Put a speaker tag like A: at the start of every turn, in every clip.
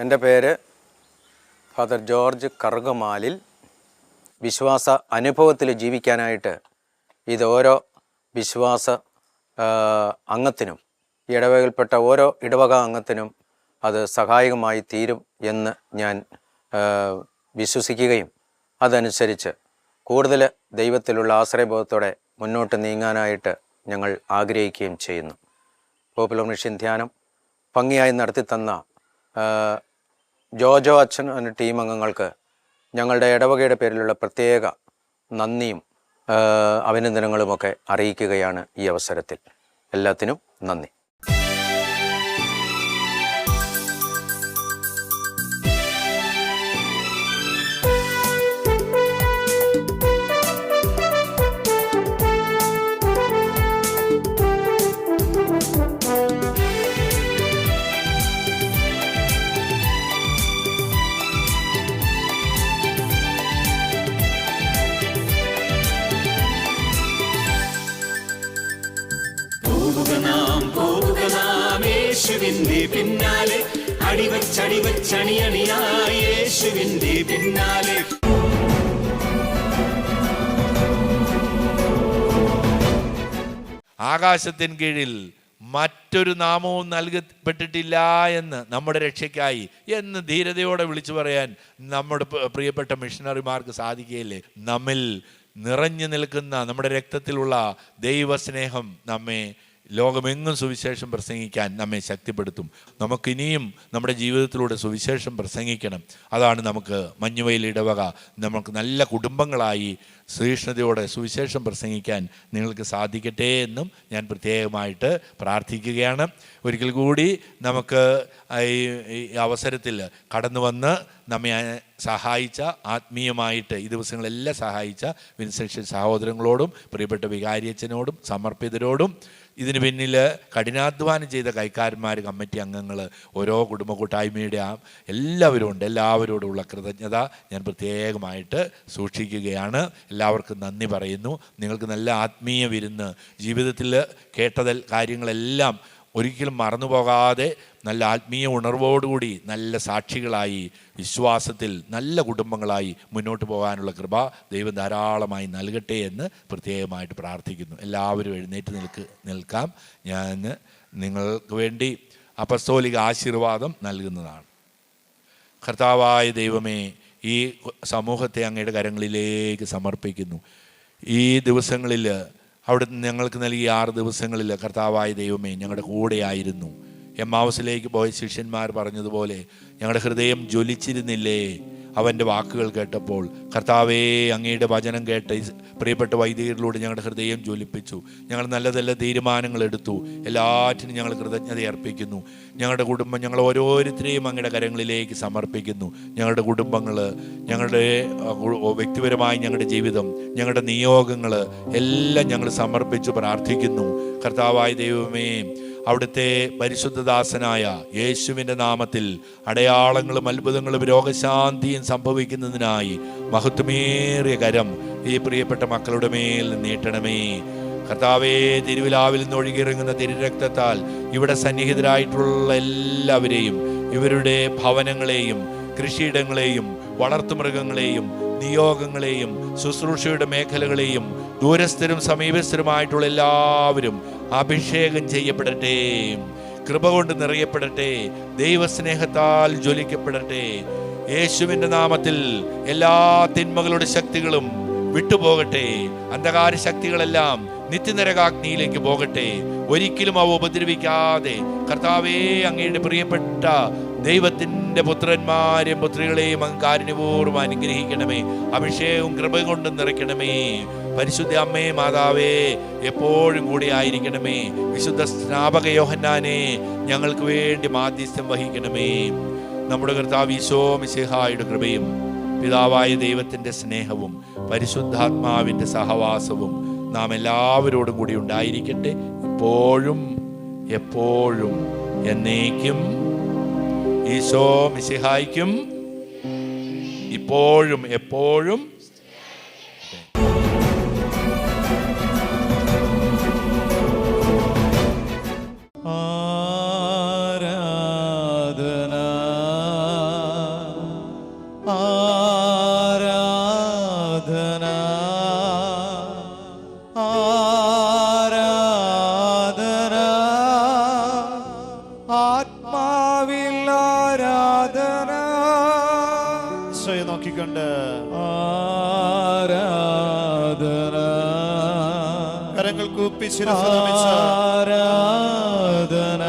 A: എൻ്റെ പേര് father George Karukamalil. വിശ്വാസ അനുഭവത്തിൽ ജീവിക്കാനായിട്ട് ഇത് ഓരോ വിശ്വാസ അംഗത്തിനും, ഇടവകയിൽപ്പെട്ട ഓരോ ഇടവക അംഗത്തിനും അത് സഹായകമായി തീരും എന്ന് ഞാൻ വിശ്വസിക്കുകയും അതനുസരിച്ച് കൂടുതൽ ദൈവത്തിലുള്ള ആശ്രയബോധത്തോടെ മുന്നോട്ട് നീങ്ങാനായിട്ട് ഞങ്ങൾ ആഗ്രഹിക്കുകയും ചെയ്യുന്നു. പോപ്പുലർ മിഷൻ ധ്യാനം ഭംഗിയായി നടത്തിത്തന്ന ജോജോ അച്ഛൻ എന്ന ടീം അംഗങ്ങൾക്ക് ഞങ്ങളുടെ ഇടവകയുടെ പേരിലുള്ള പ്രത്യേക നന്ദിയും അഭിനന്ദനങ്ങളുമൊക്കെ അറിയിക്കുകയാണ് ഈ അവസരത്തിൽ. എല്ലാത്തിനും നന്ദി.
B: യേശുവിന്റെ പിന്നാലെ അടിവച്ചണിയായി യേശുവിന്റെ പിന്നാലെ.
C: ആകാശത്തിൻ കീഴിൽ മറ്റൊരു നാമവും നൽകപ്പെട്ടിട്ടില്ല എന്ന് നമ്മുടെ രക്ഷയ്ക്കായി എന്ന് ധീരതയോടെ വിളിച്ചു പറയാൻ നമ്മുടെ പ്രിയപ്പെട്ട മിഷണറിമാർക്ക് സാധിക്കുകയില്ലേ? നമ്മിൽ നിറഞ്ഞു നിൽക്കുന്ന നമ്മുടെ രക്തത്തിലുള്ള ദൈവസ്നേഹം നമ്മെ ലോകമെങ്ങും സുവിശേഷം പ്രസംഗിക്കാൻ നമ്മെ ശക്തിപ്പെടുത്തും. നമുക്കിനിയും നമ്മുടെ ജീവിതത്തിലൂടെ സുവിശേഷം പ്രസംഗിക്കണം. അതാണ് നമുക്ക് മഞ്ഞുവയൽ ഇടവക നമുക്ക് നല്ല കുടുംബങ്ങളായി സഹിഷ്ണുതയോടെ സുവിശേഷം പ്രസംഗിക്കാൻ നിങ്ങൾക്ക് സാധിക്കട്ടെ എന്നും ഞാൻ പ്രത്യേകമായിട്ട് പ്രാർത്ഥിക്കുകയാണ്. ഒരിക്കൽ കൂടി നമുക്ക് ഈ അവസരത്തിൽ കടന്നു വന്ന് നമ്മെ സഹായിച്ച, ആത്മീയമായിട്ട് ഈ ദിവസങ്ങളെല്ലാം സഹായിച്ച വിൻസെൻഷൻ സഹോദരങ്ങളോടും പ്രിയപ്പെട്ട വികാരിയച്ഛനോടും സമർപ്പിതരോടും ഇതിന് പിന്നിൽ കഠിനാധ്വാനം ചെയ്ത കൈക്കാരന്മാർ, കമ്മിറ്റി അംഗങ്ങൾ, ഓരോ കുടുംബ കൂട്ടായ്മയുടെ എല്ലാവരും ഉണ്ട്. എല്ലാവരോടുമുള്ള കൃതജ്ഞത ഞാൻ പ്രത്യേകമായിട്ട് സൂക്ഷിക്കുകയാണ്. എല്ലാവർക്കും നന്ദി പറയുന്നു. നിങ്ങൾക്ക് നല്ല ആത്മീയ വിരുന്ന്, ജീവിതത്തിൽ കേട്ട കാര്യങ്ങളെല്ലാം ഒരിക്കലും മറന്നുപോകാതെ നല്ല ആത്മീയ ഉണർവോടുകൂടി നല്ല സാക്ഷികളായി വിശ്വാസത്തിൽ നല്ല കുടുംബങ്ങളായി മുന്നോട്ട് പോകാനുള്ള കൃപ ദൈവം ധാരാളമായി നൽകട്ടെ എന്ന് പ്രത്യേകമായിട്ട് പ്രാർത്ഥിക്കുന്നു. എല്ലാവരും എഴുന്നേറ്റ് നിൽക്കാം. ഞാൻ നിങ്ങൾക്ക് വേണ്ടി അപ്പസ്തോലിക ആശീർവാദം നൽകുന്നതാണ്. കർത്താവായ ദൈവമേ, ഈ സമൂഹത്തെ അങ്ങയുടെ കരങ്ങളിലേക്ക് സമർപ്പിക്കുന്നു. ഈ ദിവസങ്ങളിൽ അവിടുന്ന് ഞങ്ങൾക്ക് നൽകിയ 6 ദിവസങ്ങളിൽ കർത്താവായ ദൈവമേ ഞങ്ങളുടെ കൂടെയായിരുന്നു. എമ്മാവസിലേക്ക് പോയ ശിഷ്യന്മാർ പറഞ്ഞതുപോലെ ഞങ്ങളുടെ ഹൃദയം ജ്വലിച്ചിരുന്നില്ലേ അവൻ്റെ വാക്കുകൾ കേട്ടപ്പോൾ? കർത്താവേ, അങ്ങയുടെ വചനം കേട്ട് പ്രിയപ്പെട്ട വൈദികരിലൂടെ ഞങ്ങളുടെ ഹൃദയം ജ്വലിപ്പിച്ചു. ഞങ്ങൾ നല്ല നല്ല തീരുമാനങ്ങൾ എടുത്തു. എല്ലാറ്റിനും ഞങ്ങൾ കൃതജ്ഞത അർപ്പിക്കുന്നു. ഞങ്ങളുടെ കുടുംബം, ഞങ്ങൾ ഓരോരുത്തരെയും അങ്ങയുടെ കരങ്ങളിലേക്ക് സമർപ്പിക്കുന്നു. ഞങ്ങളുടെ കുടുംബങ്ങൾ, ഞങ്ങളുടെ വ്യക്തിപരമായി ഞങ്ങളുടെ ജീവിതം, ഞങ്ങളുടെ നിയോഗങ്ങൾ എല്ലാം ഞങ്ങൾ സമർപ്പിച്ചു പ്രാർത്ഥിക്കുന്നു. കർത്താവായ ദൈവമേ, അവിടുത്തെ പരിശുദ്ധദാസനായ യേശുവിൻ്റെ നാമത്തിൽ അടയാളങ്ങളും അത്ഭുതങ്ങളും രോഗശാന്തിയും സംഭവിക്കുന്നതിനായി മഹത്വമേറിയ കരം ഈ പ്രിയപ്പെട്ട മക്കളുടെ മേൽ നീട്ടണമേ. കർത്താവേ, തിരുവിലാവിൽ നിന്ന് ഒഴുകിയിറങ്ങുന്ന തിരുരക്തത്താൽ ഇവിടെ സന്നിഹിതരായിട്ടുള്ള എല്ലാവരെയും, ഇവരുടെ ഭവനങ്ങളെയും കൃഷിയിടങ്ങളെയും വളർത്തുമൃഗങ്ങളെയും നിയോഗങ്ങളെയും ശുശ്രൂഷയുടെ മേഖലകളെയും ദൂരസ്ഥരും സമീപസ്ഥരുമായിട്ടുള്ള എല്ലാവരും അഭിഷേകം ചെയ്യപ്പെടട്ടെ, കൃപ കൊണ്ട് നിറയപ്പെടട്ടെ, ദൈവസ്നേഹത്താൽ ജ്വലിക്കപ്പെടട്ടെ. യേശുവിൻ്റെ നാമത്തിൽ എല്ലാ തിന്മകളുടെ ശക്തികളും വിട്ടുപോകട്ടെ. അന്ധകാര ശക്തികളെല്ലാം നിത്യനരകാഗ്നിയിലേക്ക് പോകട്ടെ. ഒരിക്കലും അവ ഉപദ്രവിക്കാതെ കർത്താവേ, അങ്ങയുടെ പ്രിയപ്പെട്ട ദൈവത്തിൻ്റെ പുത്രന്മാരെയും പുത്രികളെയും അങ്ങ് കാരുണ്യപൂർവ്വം അനുഗ്രഹിക്കണമേ. അഭിഷേകവും കൃപ കൊണ്ടും നിറയ്ക്കണമേ. പരിശുദ്ധ അമ്മേ, മാതാവേ, എപ്പോഴും കൂടെ ആയിരിക്കണമേ. വിശുദ്ധ സ്നാപക യോഹന്നാനെ ഞങ്ങൾക്ക് വേണ്ടി മാധ്യസ്ഥ്യം വഹിക്കണമേ. നമ്മുടെ കർത്താവ് ഈശോ മിശിഹായുടെ കൃപയും പിതാവായ ദൈവത്തിൻ്റെ സ്നേഹവും പരിശുദ്ധാത്മാവിൻ്റെ സഹവാസവും നാം എല്ലാവരോടും കൂടി ഉണ്ടായിരിക്കട്ടെ, ഇപ്പോഴും എപ്പോഴും എന്നേക്കും. ഈശോ മിശിഹായ്ക്കും ഇപ്പോഴും എപ്പോഴും
D: ആരാധന നൽകിക്കൊണ്ട്
E: ആരാധന
D: കരങ്ങൾ കൂപ്പി ശിരസ്സ് നമിച്ച്
E: ആരാധന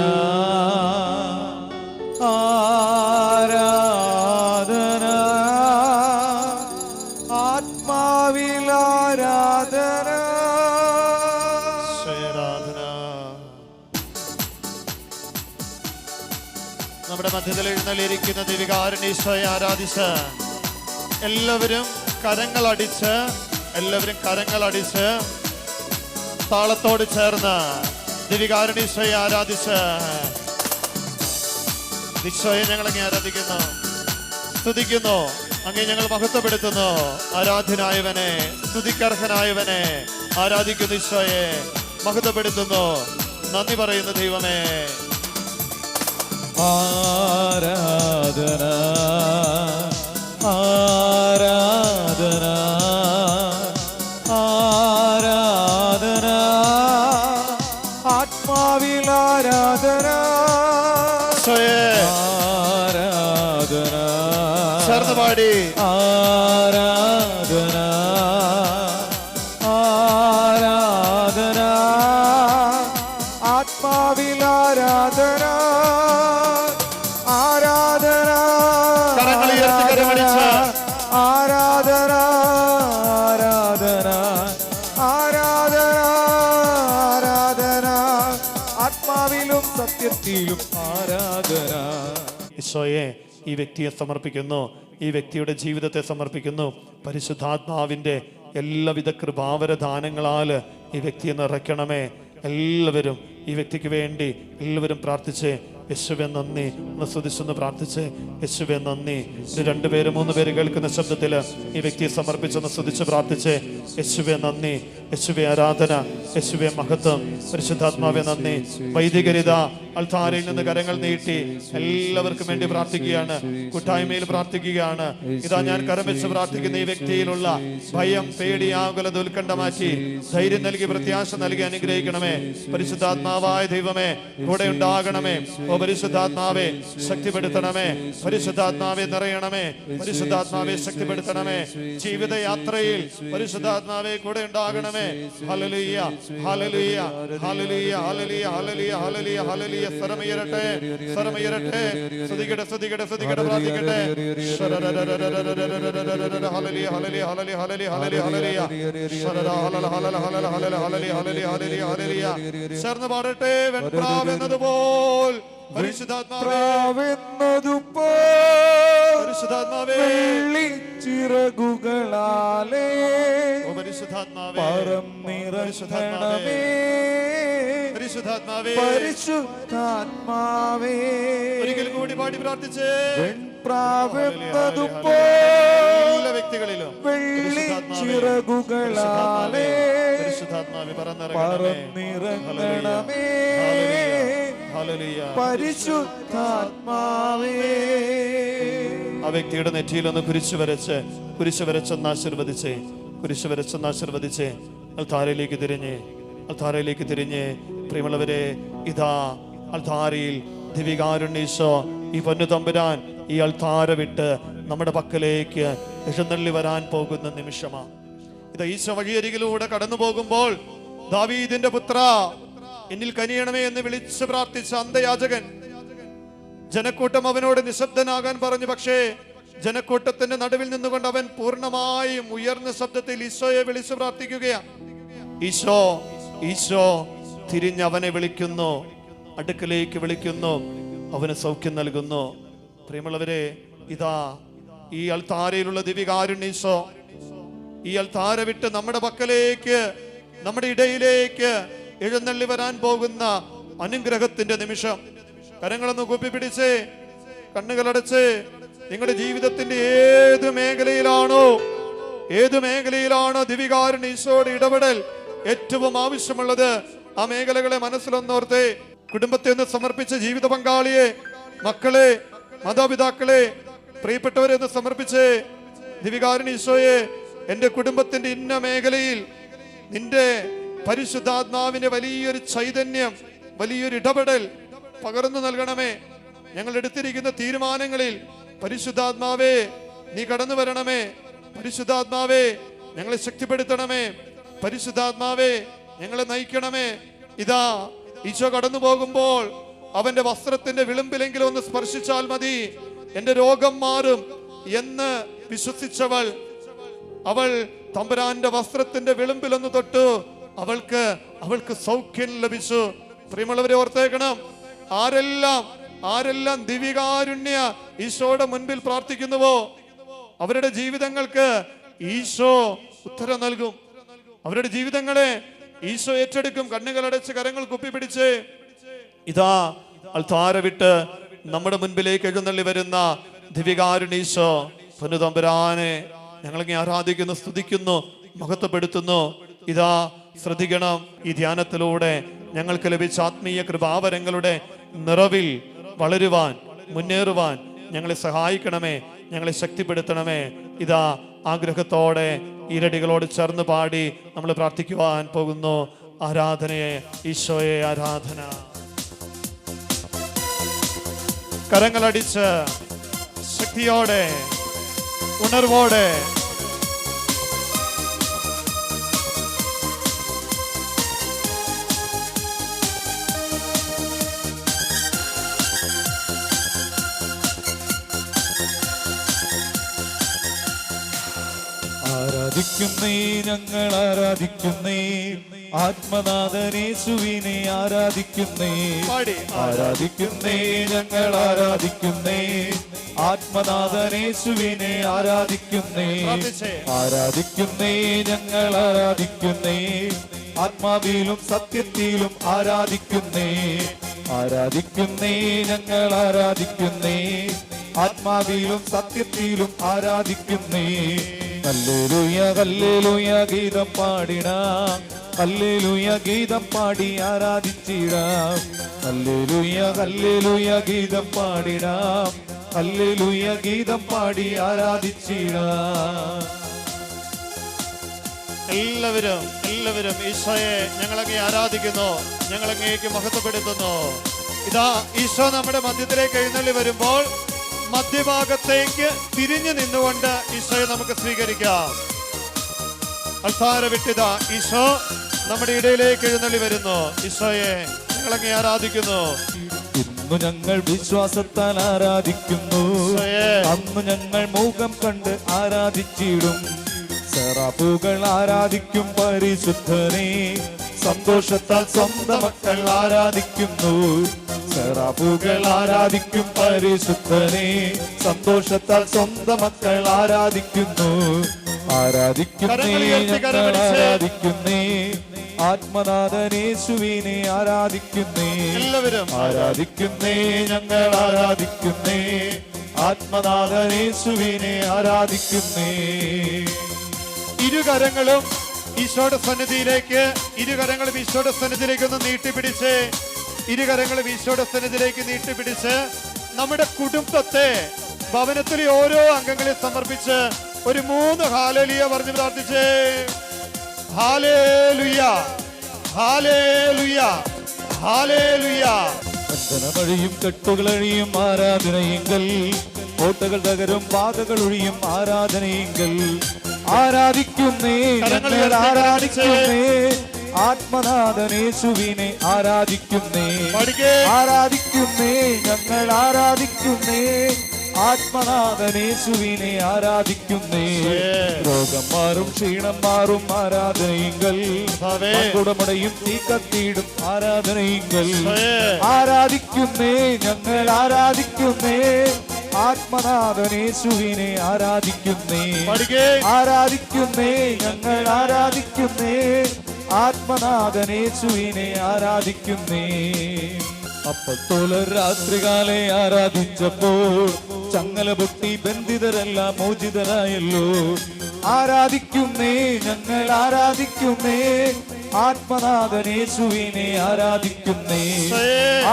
E: ആരാധന ആത്മാവിലാരാധന
D: ആരാധന. നമ്മുടെ മധ്യത്തിൽ എഴുന്നള്ളിയിരിക്കുന്ന ദിവികാരുണ്യേശ്വരയെ ആരാധിച്ച് എല്ലാവരും കരങ്ങളടിച്ച് താളത്തോട് ചേർന്ന് ദിവികാരുണ്യേശ്വരയെ ആരാധിച്ച് ഈശോയെ ഞങ്ങൾ അങ്ങേ ആരാധിക്കുന്നു, സ്തുതിക്കുന്നു, അങ്ങേ ഞങ്ങൾ മഹത്വപ്പെടുത്തുന്നു. ആരാധ്യനായവനെ, സ്തുതിക്കർഹനായവനെ ആരാധിക്കുന്നു. ഈശോയെ മഹത്വപ്പെടുത്തുന്നു, നന്ദി പറയുന്നു ദൈവമേ.
E: ആരാധന ആരാധന ആരാധന ആത്മാവിലാരാധന ആരാധന
D: ചേർന്ന് പാടി
E: ആരാധന ആരാധന ആത്മാവിലാരാധന ആരാധന
D: കരങ്ങൾ ഉയർത്തി കരമടിച്ച്
E: ആരാധന ആരാധന ആരാധന ആരാധന ആത്മാവിലും സത്യത്തിലും ആരാധന.
D: ഈശോയെ ഈ വ്യക്തിയെ സമർപ്പിക്കുന്നു, ഈ വ്യക്തിയുടെ ജീവിതത്തെ സമർപ്പിക്കുന്നു. പരിശുദ്ധാത്മാവിൻ്റെ എല്ലാവിധ കൃപാവരദാനങ്ങളാൽ ഈ വ്യക്തിയെ നിറയ്ക്കണമേ. എല്ലാവരും ഈ വ്യക്തിക്ക് വേണ്ടി എല്ലാവരും പ്രാർത്ഥിച്ച് യേശുവേ നന്ദി ഒന്ന് സ്തുതിച്ചൊന്ന് പ്രാർത്ഥിച്ച് യേശുവേ നന്ദി. 2 പേര് 3 പേര് കേൾക്കുന്ന ശബ്ദത്തിൽ ഈ വ്യക്തിയെ സമർപ്പിച്ചൊന്ന് സ്തുതിച്ച് പ്രാർത്ഥിച്ച് യേശുവേ നന്ദി, യേശുവേ ആരാധന, യേശുവേ മഹത്വം, പരിശുദ്ധാത്മാവേ നന്ദി. വൈദികരിത അൾത്താരയിൽ നിന്ന് കരങ്ങൾ നീട്ടി എല്ലാവർക്കും വേണ്ടി പ്രാർത്ഥിക്കുകയാണ്, കൂട്ടായ്മയിൽ പ്രാർത്ഥിക്കുകയാണ്. ഇതാ ഞാൻ കരം വെച്ച് പ്രാർത്ഥിക്കുന്ന ഈ വ്യക്തിയിലുള്ള ഭയം, പേടി, ആകുലത, ഉത്കണ്ഠ മാറ്റി ധൈര്യം നൽകി പ്രത്യാശ നൽകി അനുഗ്രഹിക്കണമേ. പരിശുദ്ധാത്മാവായ ദൈവമേ കൂടെ ഉണ്ടാകണമേ. ഓ പരിശുദ്ധാത്മാവേ ശക്തിപ്പെടുത്തണമേ, പരിശുദ്ധാത്മാവെ നിറയണമേ, പരിശുദ്ധാത്മാവെ ശക്തിപ്പെടുത്തണമേ. ജീവിതയാത്രയിൽ പരിശുദ്ധാത്മാവെ കൂടെ ഉണ്ടാകണമേ. Hallelujah hallelujah hallelujah hallelujah hallelujah hallelujah hallelujah. സ്വരമുയരട്ടെ, സ്വരമുയരട്ടെ, സ്തുതിക്കട്ടെ, സ്തുതിക്കട്ടെ, സ്തുതിക്കട്ടെ, പ്രാർത്ഥിക്കട്ടെ. Hallelujah hallelujah hallelujah hallelujah hallelujah hallelujah hallelujah hallelujah. ചേർന്ന് പാടട്ടെ. വെൺപ്രാവെന്നതുപോൽ പരിശുദ്ധാത്മാവേ, പരിശുദ്ധാത്മാവേ
E: ചിറകുകളാലേ
D: പരിശുദ്ധാത്മാവേ
E: പറന്നിറങ്ങണമേ.
D: പരിശുദ്ധാത്മാവേ,
E: പരിശുദ്ധാത്മാവേ
D: ഒരിക്കൽ കൂടി പാടി പ്രാർത്ഥിച്ചേ. എല്ലാ വ്യക്തികളിലും
E: വെള്ളിച്ചിറകുകളാലേ
D: പരിശുദ്ധാത്മാവേ
E: പറന്നിറങ്ങണമേ. പരിശുദ്ധാത്മാവേ.
D: ആ വ്യക്തിയുടെ നെറ്റിയിൽ ഒന്ന് കുരിശ് വരച്ചൊന്ന് ആശീർവദിച്ചേ, കുരിശ് വരച്ചൊന്ന് ആശീർവദിച്ചേ. അൾത്താരയിലേക്ക് തിരിഞ്ഞ് പ്രിയമുള്ളവരെ, ഇതാ അൾത്താരയിൽ ദിവികാരുണ്യേശോ ഈ പൊന്നു തമ്പുരാൻ ഈ അൾത്താര വിട്ട് നമ്മുടെ പക്കലേക്ക് എഴുന്നള്ളി വരാൻ പോകുന്ന നിമിഷമാണ്. ഇതാ ഈശോ വഴിയരികിലൂടെ കടന്നു പോകുമ്പോൾ ദാവീദിന്റെ പുത്ര എന്നിൽ കനിയണമേ എന്ന് വിളിച്ച് പ്രാർത്ഥിച്ച അന്ധയാചകൻ, ജനക്കൂട്ടം അവനോട് നിശബ്ദനാകാൻ പറഞ്ഞു. പക്ഷേ ജനക്കൂട്ടത്തിന്റെ നടുവിൽ നിന്നുകൊണ്ട് അവൻ പൂർണ്ണമായും ഉയർന്ന ശബ്ദത്തിൽ ഈശോയെ വിളിച്ചു പ്രാർത്ഥിക്കുകയാണ്. ഈശോ തിരിഞ്ഞ് അവനെ വിളിക്കുന്നു, അടുക്കലേക്ക് വിളിക്കുന്നു, അവന് സൗഖ്യം നൽകുന്നു. പ്രിയമുള്ളവരെ, ഇതാ ഈ അൾത്താരയിലുള്ള ദിവികാരുണ്യേശോ ഈ അൾത്താര വിട്ട് നമ്മുടെ പക്കലേക്ക്, നമ്മുടെ ഇടയിലേക്ക് എഴുന്നള്ളി വരാൻ പോകുന്ന അനുഗ്രഹത്തിന്റെ നിമിഷം. കരങ്ങളൊന്ന് കൂപ്പിപ്പിടിച്ച് കണ്ണുകളടച്ച് നിങ്ങളുടെ ജീവിതത്തിന്റെ ഏത് മേഖലയിലാണോ ദിവികാരുണ്യേശോയുടെ ഇടപെടൽ ഏറ്റവും ആവശ്യമുള്ളത്, ആ മേഖലകളെ മനസ്സിലൊന്നോർത്തേ. കുടുംബത്തെ ഒന്ന് സമർപ്പിച്ച്, ജീവിത പങ്കാളിയെ, മക്കളെ, മാതാപിതാക്കളെ, പ്രിയപ്പെട്ടവരെ ഒന്ന് സമർപ്പിച്ച് ദിവികാരുണ്യേശോയെ, എന്റെ കുടുംബത്തിന്റെ ഇന്ന മേഖലയിൽ നിന്റെ പരിശുദ്ധാത്മാവിന്റെ വലിയൊരു ചൈതന്യം, വലിയൊരു ഇടപെടൽ പകർന്നു നൽകണമേ. ഞങ്ങൾ എടുത്തിരിക്കുന്ന തീരുമാനങ്ങളിൽ പരിശുദ്ധാത്മാവേ നീ കടന്നു വരണമേ. പരിശുദ്ധാത്മാവേ, ഞങ്ങളെ ശക്തിപ്പെടുത്തണമേ. പരിശുദ്ധാത്മാവേ, ഞങ്ങളെ നയിക്കണമേ. ഇതാ ഈശോ കടന്നു പോകുമ്പോൾ അവന്റെ വസ്ത്രത്തിന്റെ വിളിമ്പിലെങ്കിലും ഒന്ന് സ്പർശിച്ചാൽ മതി, എന്റെ രോഗം മാറും എന്ന് വിശ്വസിച്ചവൾ, അവൾ തമ്പുരാന്റെ വസ്ത്രത്തിന്റെ വിളിമ്പിലൊന്ന് തൊട്ടു. അവൾക്ക് സൗഖ്യം ലഭിച്ചു. പ്രിയമുള്ളവരെ ഓർത്തേക്കണം, ആരെല്ലാം ദിവ്യകാരുണ്യ ഈശോയുടെ മുൻപിൽ പ്രാർത്ഥിക്കുന്നുവോ അവരുടെ ജീവിതങ്ങൾക്ക് ഈശോ ഉത്തരം നൽകും. അവരുടെ ജീവിതങ്ങളെ ഈശോ ഏറ്റെടുക്കും. കണ്ണുകളടച്ച് കരങ്ങൾ കുപ്പിപ്പിടിച്ച് ഇതാ അൾത്താര വിട്ട് നമ്മുടെ മുൻപിലേക്ക് എഴുന്നള്ളി വരുന്ന ദിവ്യകാരുണ്യ ഈശോ പൊന്നുതമ്പുരാനെ ഞങ്ങളെ ആരാധിക്കുന്നു, സ്തുതിക്കുന്നു, മഹത്വപ്പെടുത്തുന്നു. ഇതാ ശ്രദ്ധിക്കണം, ഈ ധ്യാനത്തിലൂടെ ഞങ്ങൾക്ക് ലഭിച്ച ആത്മീയ കൃപാവരങ്ങളുടെ നിറവിൽ വളരുവാൻ, മുന്നേറുവാൻ ഞങ്ങളെ സഹായിക്കണമേ, ഞങ്ങളെ ശക്തിപ്പെടുത്തണമേ. ഇതാ ആഗ്രഹത്തോടെ ഈരടികളോട് ചേർന്ന് പാടി നമ്മൾ പ്രാർത്ഥിക്കുവാൻ പോകുന്നു. ആരാധനയെ ഈശോയെ ആരാധന. കരങ്ങളടിച്ച് ശക്തിയോടെ ഉണർവോടെ
E: ആരാധിക്കുന്നേ, ഞങ്ങൾ ആരാധിക്കുന്നേ, ആത്മനാഥനേശുവിനെ ആരാധിക്കുന്നേ. ആരാധിക്കുന്നേ, ഞങ്ങൾ ആരാധിക്കുന്നേ, ആത്മനാഥനേശുവിനെ ആരാധിക്കുന്നേ. ആരാധിക്കുന്നേ, ഞങ്ങൾ ആരാധിക്കുന്നേ, ആത്മാവിലും സത്യത്തിലും ആരാധിക്കുന്നേ. ആരാധിക്കുന്നേ, ഞങ്ങൾ ആരാധിക്കുന്നേ, ആത്മാവിലും സത്യത്തിലും ആരാധിക്കുന്നേ. ഹല്ലേലൂയ ഹല്ലേലൂയ ഗീതം പാടിടാം, ഹല്ലേലൂയ ഗീതം പാടി ആരാധിച്ചിടാം. ഹല്ലേലൂയ ഹല്ലേലൂയ ഗീതം പാടിടാം, ഹല്ലേലൂയ ഗീതം പാടി ആരാധിച്ചിടാം.
D: എല്ലാവരും ഈശോയെ ഞങ്ങളങ്ങേ ആരാധിക്കുന്നു, ഞങ്ങളങ്ങേക്ക് മഹത്വപ്പെടുത്തുന്നു. ഇതാ ഈശോ നമ്മുടെ മധ്യത്തിലേക്ക് എഴുന്നള്ളി വരുമ്പോൾ മധ്യഭാഗത്തേക്ക് തിരിഞ്ഞു നിന്നുകൊണ്ട് ഈശോയെ നമുക്ക് സ്വീകരിക്കാം. അൾത്താര വിട്ടിതാ ഈശോ നമ്മുടെ ഇടയിലേക്ക് എഴുന്നള്ളി വരുന്നു. ഈശോയെ ഞങ്ങളങ്ങേ ആരാധിക്കുന്നു.
E: ഇന്നു ഞങ്ങൾ വിശ്വാസത്താൽ ആരാധിക്കുന്നു, അന്ന് ഞങ്ങൾ മുഖം കണ്ട് ആരാധിച്ചിടും. സെറാഫുകൾ ആരാധിക്കും പരിശുദ്ധനെ, സന്തോഷത്താൽ സ്വന്തം മക്കൾ ആരാധിക്കുന്നു. സെറാഫുകൾ ആരാധിക്കും പരിശുദ്ധനെ, സന്തോഷത്താൽ സ്വന്തം മക്കൾ ആരാധിക്കുന്നു. ആരാധിക്കുന്നേ, ഞങ്ങൾ ആരാധിക്കുന്നേ, ആത്മനാഥനേശുവിനെ ആരാധിക്കുന്നേ. ആരാധിക്കുന്നേ, ഞങ്ങൾ ആരാധിക്കുന്നേ, ആത്മനാഥനേശുവിനെ ആരാധിക്കുന്നേ.
D: ഇരുകരങ്ങളും ഈശോയുടെ സന്നിധിയിലേക്ക്, ഇരുകരങ്ങളും ഈശോയുടെ സന്നിധിയിലേക്ക് ഒന്ന് നീട്ടിപ്പിടിച്ച്, ഇരുകരങ്ങളും ഈശോയുടെ സന്നിധിയിലേക്ക് നീട്ടിപ്പിടിച്ച് നമ്മുടെ കുടുംബത്തെ, ഭവനത്തിലെ ഓരോ അംഗങ്ങളെ സമർപ്പിച്ച് ഒരു 3 ഹല്ലേലൂയ പറഞ്ഞ് പ്രാർത്ഥിച്ചേ. Hallelujah hallelujah hallelujah.
E: ബന്ധനമഴിയും കെട്ടുകളഴിയും ആരാധനയെങ്കിൽ, കോട്ടകൾ തകരും പാതകൾ ഒഴിയും ആരാധനയെങ്കിൽ. ആരാധിക്കുന്നേ, ഞങ്ങൾ ആരാധിക്കുന്നേ, ആത്മനാഥനേശുവിനെ ആരാധിക്കുന്നേ. ആരാധിക്കുന്നേ, ഞങ്ങൾ ആരാധിക്കുന്നേ, ആത്മനാഥനേശുവിനെ ആരാധിക്കുന്നേ. രോഗം മാറും, ക്ഷീണം മാറും ആരാധനയെങ്കിൽ, കുടമടയും തീ കത്തിയിടും ആരാധനയെങ്കിൽ. ആരാധിക്കുന്നേ, ഞങ്ങൾ ആരാധിക്കുന്നേ, ആത്മനാഥനേശുവിനെ ആരാധിക്കുന്നേ. ആരാധിക്കുന്നേ, ഞങ്ങൾ ആരാധിക്കുന്നേ, ആത്മനാഥനേശുവിനെ ആരാധിക്കുന്നേ. അപ്പസ്തോലർ രാത്രികാലെ ആരാധിച്ചപ്പോൾ ചങ്ങല പൊട്ടി ബന്ധിതരെല്ലാം മോചിതരായല്ലോ. ആരാധിക്കുന്നേ, ഞങ്ങൾ ആരാധിക്കുന്നേ, ആത്മനാഥനേശുവിനെ ആരാധിക്കുന്നേ.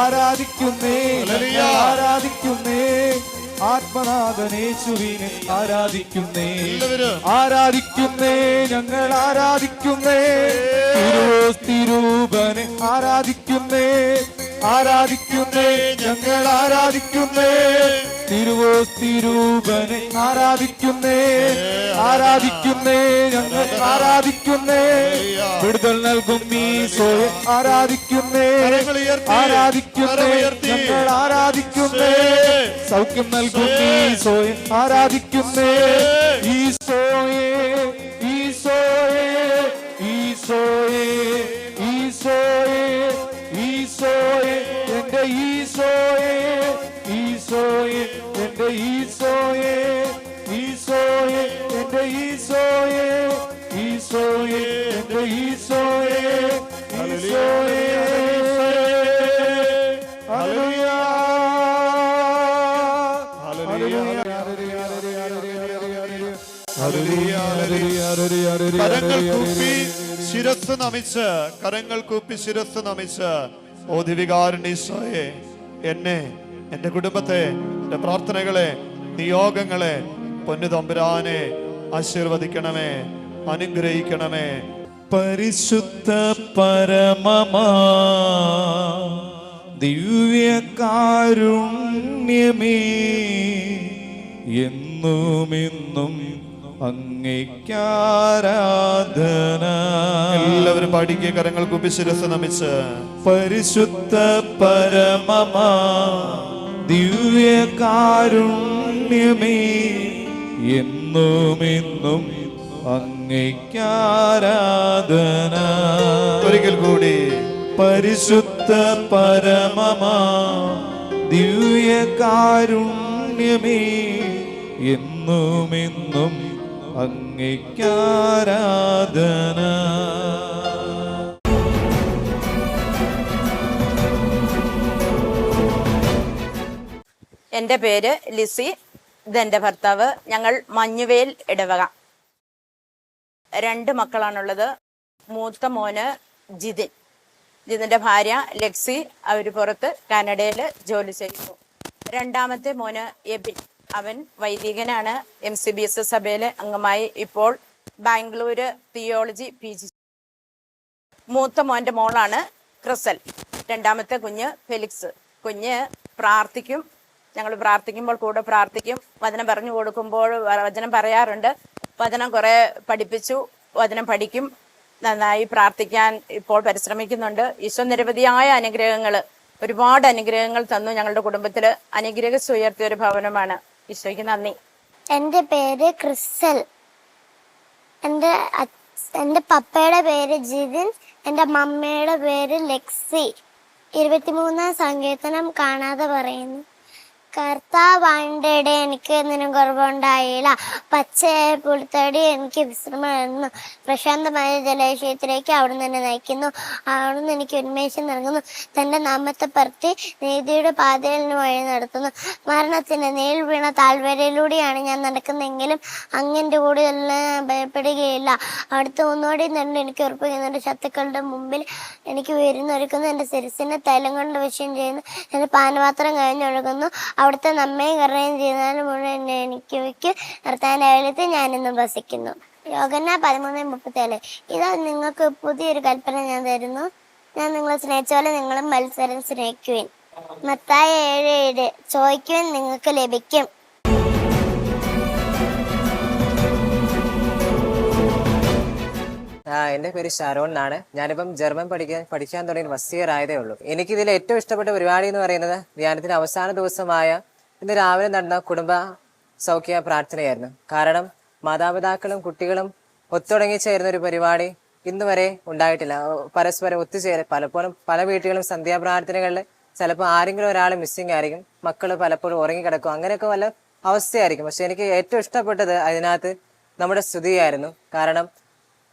E: ആരാധിക്കുന്നേ, ഞങ്ങൾ ആരാധിക്കുന്നേ, ആത്മനാഥനേശുവിനെ ആരാധിക്കുന്നേ. ആരാധിക്കുന്നേ, ഞങ്ങൾ ആരാധിക്കുന്നേ, തിരുവോസ്തിരൂപനെ ആരാധിക്കുന്നേ. ആരാധിക്കുന്നേ, ഞങ്ങൾ ആരാധിക്കുന്നേ, തിരുവോസ്തിരൂപനെ ആരാധിക്കുന്നേ, ആരാധിക്കുന്നേ, ഞങ്ങൾ ആരാധിക്കുന്നേ. വിടുതൽ നൽകും ഈശോയെ ആരാധിക്കുന്നേ, ആരാധിക്കുന്നേ, ഞങ്ങൾ ആരാധിക്കുന്നേ. സൗഖ്യം നൽകും ഈശോയെ ആരാധിക്കുന്നേ. ഈശോയെ, ഈശോയെ, ഈശോയെ, ഈശോയെ, ഈശോയെ, എന്റെ ഈശോയെ, ഈശോയെ, എന്റെ ഈശോയെ, ഈശോയെ, എന്റെ ഈശോയെ, ഈശോയെ, എന്റെ ഈശോയെ, ഈശോയെ. ഹല്ലേലൂയ,
D: കരങ്ങൾ കൂപ്പി ശിരസ് നമിച്ച്, കരങ്ങൾ കൂപ്പി ശിരസ് നമിച്ച്, ഓ ദിവികാരുണ്യീശോയെ, എന്നെ, എന്റെ കുടുംബത്തെ, എന്റെ പ്രാർത്ഥനകളെ, നിയോഗങ്ങളെ പൊന്നു തമ്പുരാനെ ആശീർവദിക്കണമേ, അനുഗ്രഹിക്കണമേ.
E: പരിശുദ്ധ പരമമാ ദിവ്യകാരുണ്യമേ, എന്നുമെന്നും അങ്ങേക്കാരാധന.
D: എല്ലാവരും പാടിക്കുക, കരങ്ങൾ കൂപ്പി ശിരസ് നമിച്ച്.
E: പരിശുദ്ധ പരമമാ ദിവ്യകാരുണ്യമേ, എന്നുമെന്നും അങ്ങേക്കാരാധന.
D: ഒരിക്കൽ കൂടി.
E: പരിശുദ്ധ പരമമാ ദിവ്യകാരുണ്യമേ, എന്നുമെന്നും അങ്ങേക്കാരാധന.
F: എൻ്റെ പേര് ലിസി, ഇതെൻ്റെ ഭർത്താവ്. ഞങ്ങൾ മഞ്ഞുവേൽ ഇടവക. 2 മക്കളാണുള്ളത്. മൂത്ത മോന് ജിതിൻ, ജിതിൻ്റെ ഭാര്യ ലക്സി, അവർ പുറത്ത് കാനഡയിൽ ജോലി ചെയ്യുന്നു. രണ്ടാമത്തെ മോന് എബിൻ, അവൻ വൈദികനാണ്. MCBS സഭയിലെ അംഗമായി ഇപ്പോൾ ബാംഗ്ലൂര് തിയോളജി PG. മൂത്ത മോൻ്റെ മോളാണ് ക്രിസൽ. രണ്ടാമത്തെ കുഞ്ഞ് ഫെലിക്സ്. കുഞ്ഞ് പ്രാർത്ഥിക്കും, ഞങ്ങൾ പ്രാർത്ഥിക്കുമ്പോൾ കൂടെ പ്രാർത്ഥിക്കും. വചനം പറഞ്ഞു കൊടുക്കുമ്പോൾ വചനം പറയാറുണ്ട്. വചനം കുറേ പഠിപ്പിച്ചു, വചനം പഠിക്കും. നന്നായി പ്രാർത്ഥിക്കാൻ ഇപ്പോൾ പരിശ്രമിക്കുന്നുണ്ട്. ഈശോ നിരവധിയായ അനുഗ്രഹങ്ങൾ, ഒരുപാട് അനുഗ്രഹങ്ങൾ തന്നു. ഞങ്ങളുടെ കുടുംബത്തിൽ അനുഗ്രഹിച്ച് ഉയർത്തിയ ഒരു ഭവനമാണ്. ഈശോയ്ക്ക് നന്ദി.
G: എൻ്റെ പേര് ക്രിസ്റ്റൽ. എൻ്റെ പപ്പയുടെ പേര് ജിതിൻ. എൻ്റെ മമ്മയുടെ പേര് ലക്സി. 23-ാം സങ്കീർത്തനം കാണാതെ പറയുന്നു, കർത്താവാണ്ടിടെ എനിക്ക് ഒന്നിനും കുറവുണ്ടായില്ല. പച്ചയായ പുൽത്തടി എനിക്ക് വിശ്രമം തരുന്നു. പ്രശാന്തമായ ജലാശയത്തിലേക്ക് അവിടുന്ന് എന്നെ നയിക്കുന്നു. അവിടുന്ന് എനിക്ക് ഉന്മേഷം നൽകുന്നു. തൻ്റെ നാമത്തെ പരത്തി നീതിയുടെ പാതയിൽ നിന്ന് വഴി നടത്തുന്നു. മരണത്തിൻ്റെ നീൾ വീണ താഴ്വരയിലൂടെയാണ് ഞാൻ നടക്കുന്നതെങ്കിലും അങ്ങൻ്റെ കൂടെ എല്ലാം ഭയപ്പെടുകയില്ല. അവിടുത്തെ ഒന്നോടി നിന്ന് എനിക്ക് ഉറപ്പിക്കുന്നുണ്ട്. ശത്രുക്കളുടെ മുമ്പിൽ എനിക്ക് ഉയരുന്നൊരുക്കുന്നു. എൻ്റെ ശിരസിനെ തൈലം കൊണ്ട് വിഷയം ചെയ്യുന്നു. എൻ്റെ പാനപാത്രം കഴിഞ്ഞൊഴുകുന്നു. അവിടുത്തെ നമ്മയും കരുണയും ചെയ്യുന്നതിന് മുഴുവൻ എനിക്ക് വയ്ക്കും. നിർത്താൻ്റെ അയലത്തിൽ ഞാനിന്നും വസിക്കുന്നു. യോഹന്നാൻ 13:37. ഇതാ നിങ്ങൾക്ക് പുതിയൊരു കൽപ്പന ഞാൻ തരുന്നു, ഞാൻ നിങ്ങളെ സ്നേഹിച്ച പോലെ നിങ്ങളും മത്സരം സ്നേഹിക്കുവിൻ. മത്തായി 7:7. ചോദിക്കുവിൻ, നിങ്ങൾക്ക് ലഭിക്കും.
H: എൻ്റെ പേര് ഷാരോൺ എന്നാണ്. ഞാനിപ്പം ജർമ്മൻ പഠിക്കാൻ തുടങ്ങി ഫസ്റ്റ് ഇയർ ആയതേ ഉള്ളൂ. എനിക്കിതിൽ ഏറ്റവും ഇഷ്ടപ്പെട്ട പരിപാടി എന്ന് പറയുന്നത് ധ്യാനത്തിൻ്റെ അവസാന ദിവസമായ ഇന്ന് രാവിലെ നടന്ന കുടുംബ സൗഖ്യ പ്രാർത്ഥനയായിരുന്നു. കാരണം മാതാപിതാക്കളും കുട്ടികളും ഒത്തുടങ്ങി ചേരുന്ന ഒരു പരിപാടി ഇന്ന് വരെ ഉണ്ടായിട്ടില്ല. പരസ്പരം ഒത്തുചേരും. പലപ്പോഴും പല വീട്ടുകളും സന്ധ്യാപ്രാർത്ഥനകളിൽ ചിലപ്പോൾ ആരെങ്കിലും ഒരാൾ മിസ്സിങ് ആയിരിക്കും, മക്കൾ പലപ്പോഴും ഉറങ്ങിക്കിടക്കും, അങ്ങനെയൊക്കെ വല്ല അവസ്ഥയായിരിക്കും. പക്ഷെ എനിക്ക് ഏറ്റവും ഇഷ്ടപ്പെട്ടത് അതിനകത്ത് നമ്മുടെ സ്തുതിയായിരുന്നു. കാരണം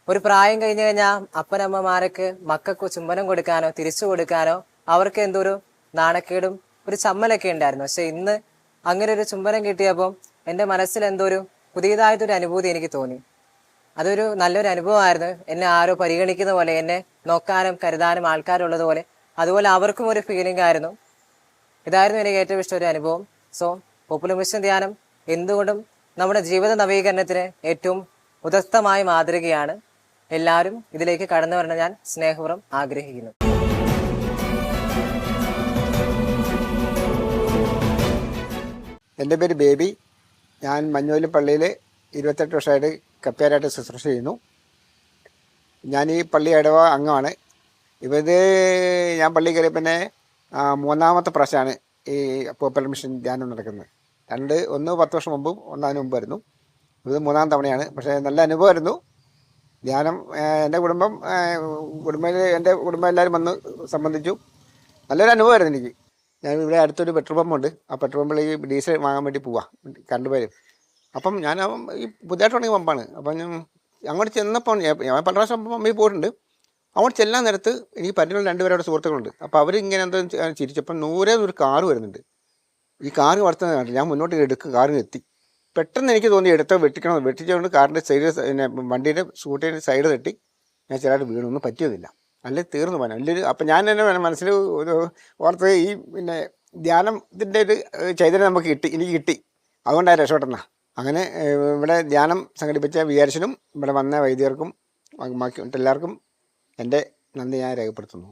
H: ഒരു പ്രായം കഴിഞ്ഞു കഴിഞ്ഞാൽ അപ്പനമ്മമാർക്ക് മക്കൾക്ക് ചുംബനം കൊടുക്കാനോ തിരിച്ചു കൊടുക്കാനോ അവർക്ക് എന്തോ ഒരു നാണക്കേടും ഒരു ചമ്മലൊക്കെ ഉണ്ടായിരുന്നു. പക്ഷെ ഇന്ന് അങ്ങനെ ഒരു ചുംബനം കിട്ടിയപ്പോൾ എൻ്റെ മനസ്സിൽ എന്തോ ഒരു പുതിയതായിട്ടൊരു അനുഭൂതി എനിക്ക് തോന്നി. അതൊരു നല്ലൊരു അനുഭവമായിരുന്നു. എന്നെ ആരോ പരിഗണിക്കുന്ന പോലെ, എന്നെ നോക്കാനും കരുതാനും ആൾക്കാരുള്ളത് പോലെ, അതുപോലെ അവർക്കും ഒരു ഫീലിംഗ് ആയിരുന്നു. ഇതായിരുന്നു എനിക്ക് ഏറ്റവും ഇഷ്ടം ഒരു അനുഭവം. സോ പോപ്പുലർ മിഷൻ ധ്യാനം എന്തുകൊണ്ടും നമ്മുടെ ജീവിത നവീകരണത്തിന് ഏറ്റവും ഉദത്തമായ മാതൃകയാണ്. എല്ലാവരും ഇതിലേക്ക് കടന്നു വരണം ഞാൻ സ്നേഹപൂർവ്വം ആഗ്രഹിക്കുന്നു.
I: എൻ്റെ പേര് ബേബി. ഞാൻ മഞ്ഞോലി പള്ളിയിൽ 28 വർഷമായിട്ട് കപ്പ്യാരായിട്ട് ശുശ്രൂഷ ചെയ്യുന്നു. ഞാൻ ഈ പള്ളി ഇടവ അംഗമാണ്. ഇത് ഞാൻ പള്ളി കയറിയ പിന്നെ 3ാമത്തെ പ്രാവശ്യമാണ് ഈ പോപ്പുലർ മിഷൻ ധ്യാനം നടക്കുന്നത്. ഒന്ന് 10 വർഷം മുമ്പും അതിന് മുമ്പായിരുന്നു. ഇത് 3ാം തവണയാണ്. പക്ഷേ നല്ല അനുഭവമായിരുന്നു ധ്യാനം. എൻ്റെ എൻ്റെ കുടുംബം എല്ലാവരും വന്ന് സംബന്ധിച്ചു. നല്ലൊരു അനുഭവമായിരുന്നു എനിക്ക്. ഞാൻ ഇവിടെ അടുത്തൊരു പെട്രോൾ പമ്പുണ്ട്. ആ പെട്രോൾ പമ്പിൽ ഈ ഡീസൽ വാങ്ങാൻ വേണ്ടി പോവാം, കറണ്ട് പേര്. അപ്പം ഞാൻ ഈ പുതിയതായിട്ട് തുടങ്ങിയ പമ്പാണ്. അപ്പം ഞാൻ അങ്ങോട്ട് ചെന്നപ്പോൾ ഞാൻ പല പ്രാവശ്യം പമ്പിൽ പോയിട്ടുണ്ട്. അങ്ങോട്ട് ചെല്ലാൻ നേരത്ത് എനിക്ക് പരിചയമുള്ള 2 പേരുടെ സുഹൃത്തുക്കളുണ്ട്. അപ്പോൾ അവരിങ്ങനെ എന്തോ ചിരിച്ചപ്പം 100 കാറ് വരുന്നുണ്ട്. ഈ കാറ് വളർത്തുന്നത് കണ്ടില്ല. ഞാൻ മുന്നോട്ട് എടുക്കും, കാറിന് എത്തി. പെട്ടെന്ന് എനിക്ക് തോന്നി വെട്ടിക്കണം. വെട്ടിച്ചുകൊണ്ട് കാറിൻ്റെ സൈഡ്, പിന്നെ വണ്ടിയുടെ സ്കൂട്ടിയുടെ സൈഡ് തട്ടി ഞാൻ ചെറുതായിട്ട് വീണൊന്നും പറ്റിയതില്ല. അല്ലെ തീർന്നു പോകാൻ നല്ലൊരു. അപ്പം ഞാൻ തന്നെ മനസ്സിൽ ഒരു ഓർത്ത് ഈ പിന്നെ ധ്യാനത്തിൻ്റെ ഒരു ചൈതന്യം എനിക്ക് കിട്ടി. അതുകൊണ്ടാണ് രക്ഷപ്പെട്ടെന്നാ. അങ്ങനെ ഇവിടെ ധ്യാനം സംഘടിപ്പിച്ച വികാരിച്ചനും ഇവിടെ വന്ന വൈദികർക്കും മറ്റെല്ലാവർക്കും എൻ്റെ നന്ദി ഞാൻ രേഖപ്പെടുത്തുന്നു.